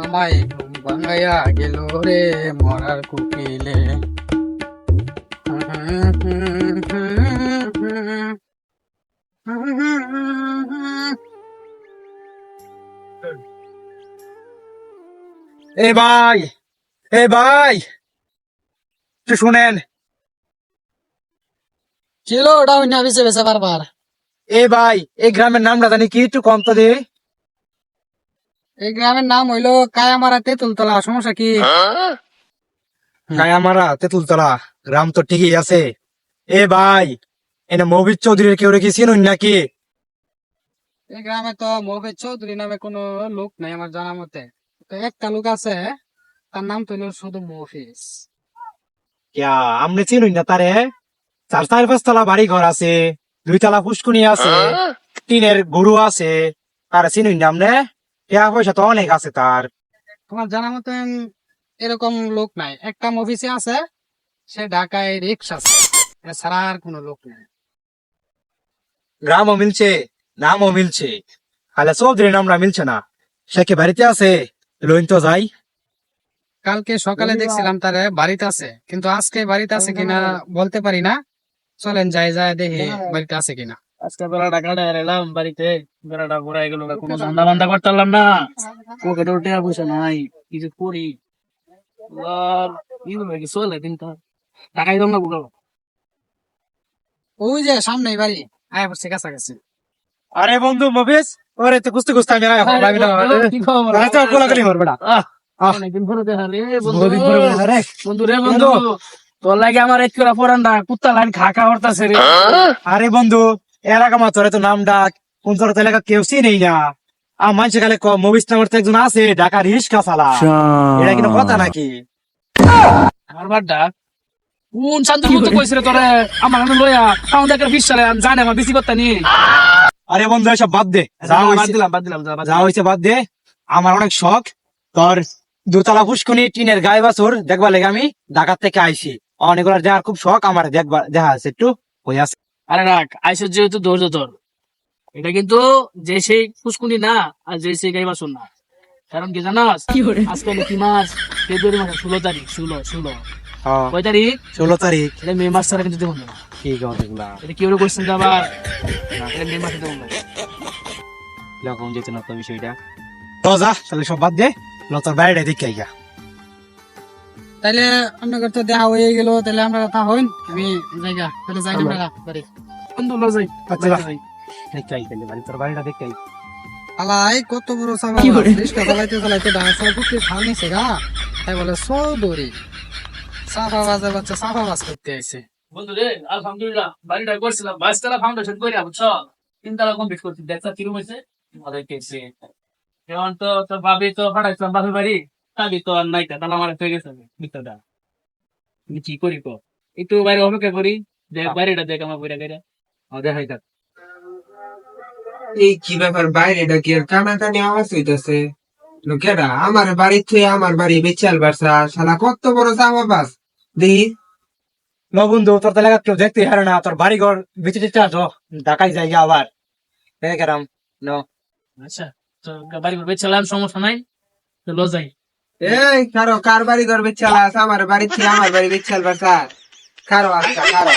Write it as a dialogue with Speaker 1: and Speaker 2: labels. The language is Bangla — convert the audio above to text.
Speaker 1: আমায় ঘুম ভাঙাইয়া গেল রে মরার কুকিলে।
Speaker 2: এ ভাই, এ ভাই, একটু শুনেন।
Speaker 1: ছিল ওটা অন্য বেছে বেছে বারবার।
Speaker 2: এ ভাই, এই গ্রামের নামটা জানি কি, একটু কম তো দে।
Speaker 1: এই গ্রামের নাম হইলো কায়ামারা তেঁতুলতলা। সমস্যা কি?
Speaker 2: গায়ামারা তেঁতুলতলা, গ্রাম তো ঠিকই আছে। এ ভাই, এনে মবির চৌধুরীর কেউ রেখে চিনুন নাকি?
Speaker 1: এই গ্রামে তো মফিজ চৌধুরী নামে কোনো লোক নাই আমার জানা মতে। তো একটা লোক আছে, তার নাম তো হইলো শুধু মফিজ।
Speaker 2: ইয়া, আমনে চিনুন না তারে? চার চার পাঁচতলা বাড়ি ঘর আছে, 2 তলা পুষ্কুনি আছে, টিনের গরু আছে। তারা চিনুন না আমনে? টাকা পয়সা তো অনেক আছে তার।
Speaker 1: তোমার জানা মতেন এরকম লোক নাই। একটা মফিসে আছে, সে ঢাকায় রিক্সা আছে, এছাড়া আর কোনো লোক নেই।
Speaker 2: গ্রামও মিলছে, নামও মিলছে, খালি চৌধুরীর নামটা মিলছে না। সে কি বাড়িতে আছে? লইন তো যাই।
Speaker 1: কালকে সকালে দেখছিলাম তারে বাড়িতে আছে, কিন্তু আজকে বাড়িতে আছে কিনা বলতে পারি না। চলেন যাই যায় দেখি বাড়িতে আছে কিনা।
Speaker 3: আজকে বেলাটা কাটায় এলাম বাড়িতে, বেলাটা ঘুরাই গেল, কোনো ধান্দা বান্দা করতে পারলাম না। পকেটে টাকা পয়সা নাই, কিছু করি আর কি চলে দিনটা, টাকাই দাম না বুঝলো।
Speaker 1: ওই যে সামনে বাড়ি, আয় পড়ছে কাছাকাছি।
Speaker 2: আরে বন্ধু মফিজ, ওরে তো কুস্তি কুস্তি আমি
Speaker 3: কি খবর?
Speaker 2: গোলাগুলি মরবে না।
Speaker 3: অনেকদিন পরে দেখা রে বন্ধু।
Speaker 2: বহুদিন পরে বলে, আরে
Speaker 3: বন্ধু রে বন্ধু, তোর লাগে আমার এক করে পরান্ডা কুত্তা লাইন খা খা হরতাছে রে।
Speaker 2: আরে বন্ধু, এলাকা মাত্র তো নাম ডাক, কোন তোর তো এলাকা কেউ চিনেই না। আর মানুষের খালি মফিজ নামের তো একজন আছে, ঢাকা রিস্কা চালা। এটা কিন্তু কথা নাকি?
Speaker 3: আমার বাড্ডা কোন শান্তি মতো কইছে রে তোরে আমার হাতে লইয়া আমাদের একটা বিশ সালে জানে আমার বেশি করতে নি।
Speaker 2: আরে বন্ধু এসব বাদ দে,
Speaker 3: বাদ দিলাম বাদ দিলাম
Speaker 2: যা হয়েছে বাদ দে। আমার অনেক শখ তোর 2 তলা পুষ্কুনি টিনের গায়ে বাছুর দেখবার লেগে আমি ঢাকা থেকে আইছি। অনেকগুলো দেখার খুব শখ আমার, দেখবার দেখা আছে একটু হয়ে আছে।
Speaker 3: আরে রাখ আইসের যেহেতু ধৈর্য ধর, এটা কিন্তু যে সেই ফুসকুনি না আর যে সেই গাইবা শোন না। কারণ কি জানাস, আজকে হলো কি মাস? ফেব্রুয়ারি মাসের 16 তারিখ। 16 কয় তারিখ?
Speaker 2: 16 তারিখ।
Speaker 3: এটা মে মাস ছাড়া কিন্তু দেবো না।
Speaker 2: ঠিক আছে এগুলা
Speaker 3: এটা কি করে করছেন আবার? এটা মে মাসে দেবো না।
Speaker 2: এরকম যেত না তো বিষয়টা। তো যা তাহলে সব বাদ দে, তোর বাইরে দেখে আইগা।
Speaker 1: তাইলে আপনাদের তো দেখা হয়ে গেল, তাহলে আমরা কথা হইন। আমি জায়গা তাহলে যাই আমরা বাড়ি।
Speaker 3: বন্ধু লও যাই।
Speaker 2: আচ্ছা যা, দেখে আই তাহলে বাড়ি, তোর বাড়িটা দেখে আই।
Speaker 1: আলাই কত বড় সাবা রিস্কা চালাইতে চালাইতে ডান্স করতে ফাউনিছে গা। তাই বলে চৌধুরী সাফা বাজে বাচ্চা সাফা বাজ করতে আইছে।
Speaker 3: বন্ধু রে আলহামদুলিল্লাহ বাড়িটা করছিলাম, 22 তলা ফাউন্ডেশন করে বুঝছো, 3 তলা কমপ্লিট করছি। দেখছা কি রুম হয়েছে? আমাদের কেছে এখন তো তোর ভাবি তো পাঠাইছিলাম বাপের বাড়ি, তাবি তো আর নাইটা তাহলে আমার হয়ে গেছে ভিতরটা। আমি কি করি কো, একটু বাইরে অপেক্ষা করি, দেখ বাইরেটা দেখ আমার বইটা গাইরা দেখাই থাক।
Speaker 4: এই কি ব্যাপার, বাইরেটা কি আর টানাটানি আওয়াজ হইতেছে? লোকেরা আমার বাড়ি থেকে আমার বাড়ি বেচাল বাসা, শালা কত বড় জামা বাস দেখি।
Speaker 2: ন বন্ধু, তোর তো এলাকা কেউ দেখতে হারে না, তোর বাড়ি ঘর বেঁচে দিতে আসো, ঢাকায় জায়গা আবার দেখেরাম ন।
Speaker 3: আচ্ছা তো বাড়ি বেচালাম, সমস্যা নাই, তো লো যাই।
Speaker 4: এই কারো কার বাড়ি ঘর বেচাল, আমার বাড়ি থেকে আমার বাড়ি বেচাল বাসা, কারো আচ্ছা কারো